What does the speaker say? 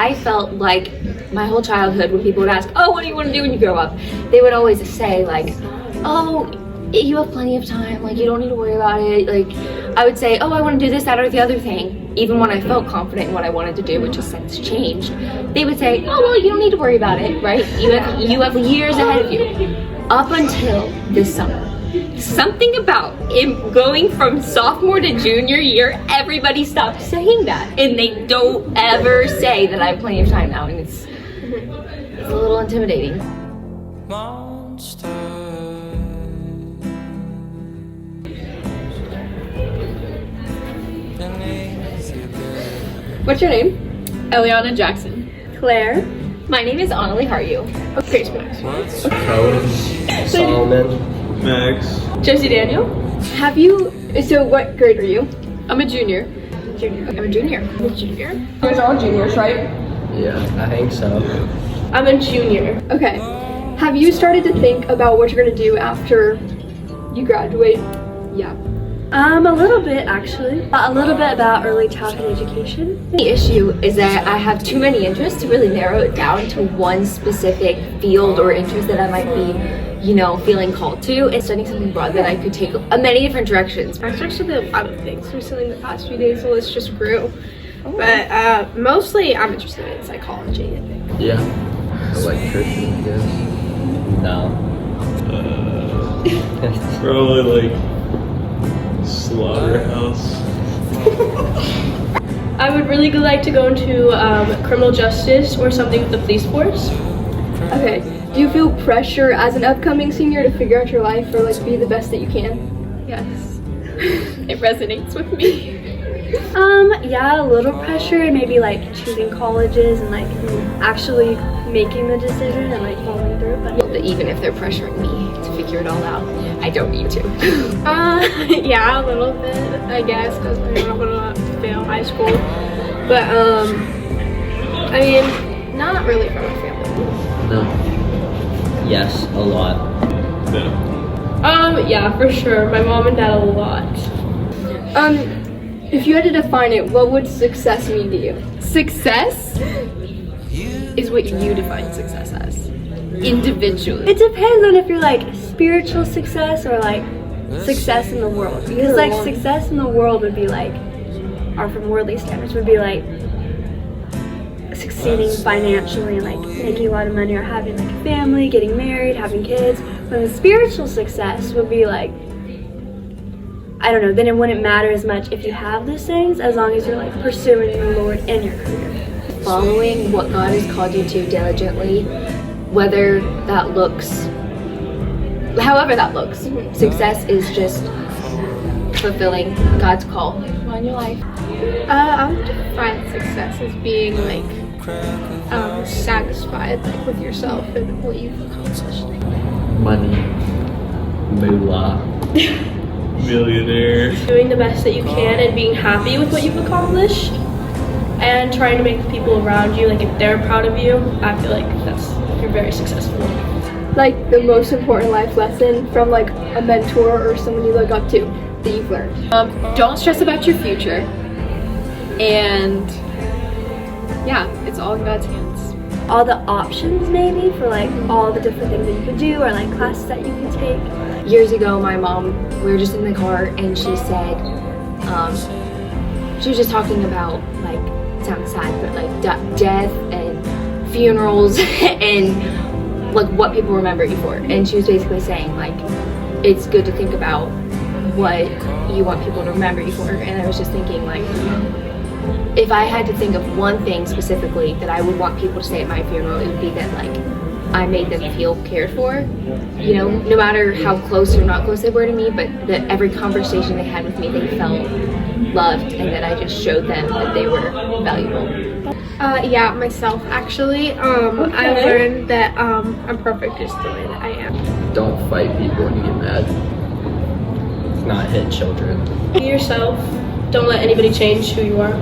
I felt like my whole childhood, when people would ask, oh, what do you want to do when you grow up? They would always say like, oh, you have plenty of time, like you don't need to worry about it. Like I would say, oh, I want to do this, that, or the other thing. Even when I felt confident in what I wanted to do, which has since changed, they would say, oh, well, you don't need to worry about it, right? You have years ahead of you. Up until this summer. Something about him going from sophomore to junior year, everybody stopped saying that. And they don't ever say that I have plenty of time now, and it's a little intimidating. What's your name? Eliana Jackson. Claire. My name is Annalie. How are you? Okay, Max. Coach. Solomon. Max. Josie Daniel. So what grade are you? I'm a junior. Junior. I'm a junior. I'm a junior. You guys are all juniors, right? Yeah, I think so. I'm a junior. Okay. Have you started to think about what you're gonna do after you graduate? Yeah. A little bit actually. A little bit about early childhood education. The issue is that I have too many interests to really narrow it down to one specific field or interest that I might be, you know, feeling called to, and studying something broad that I could take many different directions. I started to a lot of things recently in the past few days, so it's just grew. But mostly I'm interested in psychology, I think. Yeah. Electrician, I guess. No. Probably like slaughterhouse. I would really like to go into criminal justice or something with the police force. Okay. Do you feel pressure as an upcoming senior to figure out your life or like be the best that you can? Yes. It resonates with me. Yeah, a little pressure and maybe like choosing colleges and like actually making the decision and like following through. But Even if they're pressuring me to figure it all out, I don't need to. Yeah, a little bit, I guess, because I'm not gonna fail high school. But I mean, not really for my family. No. Yes, a lot. No. Yeah, for sure. My mom and dad a lot. If you had to define it, what would success mean to you? Success is what you define success as. Individually. it depends on if you're like spiritual success or like success in the world. Because like success in the world would be like, or from worldly standards would be like succeeding financially and like making a lot of money or having like a family, getting married, having kids. But the spiritual success would be like, I don't know, then it wouldn't matter as much if you have those things as long as you're like pursuing the Lord in your career. Following what God has called you to diligently, whether that looks, however that looks. Success is just fulfilling God's call on your life. I would define success as being like satisfied like with yourself and what you've accomplished. Money. Moolah. Millionaire. Doing the best that you can and being happy with what you've accomplished and trying to make the people around you, like if they're proud of you, I feel like you're very successful. Like the most important life lesson from like a mentor or someone you look up to that you've learned. Don't stress about your future. And yeah, it's all in God's hands. All the options maybe for like all the different things that you could do or like classes that you can take. Years ago, my mom, we were just in the car and she said, she was just talking about like, it sounds sad, but like death and funerals and like what people remember you for. And she was basically saying like, it's good to think about what you want people to remember you for. And I was just thinking like, if I had to think of one thing specifically that I would want people to say at my funeral, it would be that like, I made them feel cared for, you know, no matter how close or not close they were to me, but that every conversation they had with me, they felt loved and that I just showed them that they were valuable. Yeah, myself actually. I learned that I'm perfect just the way that I am. Don't fight people when you get mad. It's not hit children. Be yourself. Don't let anybody change who you are.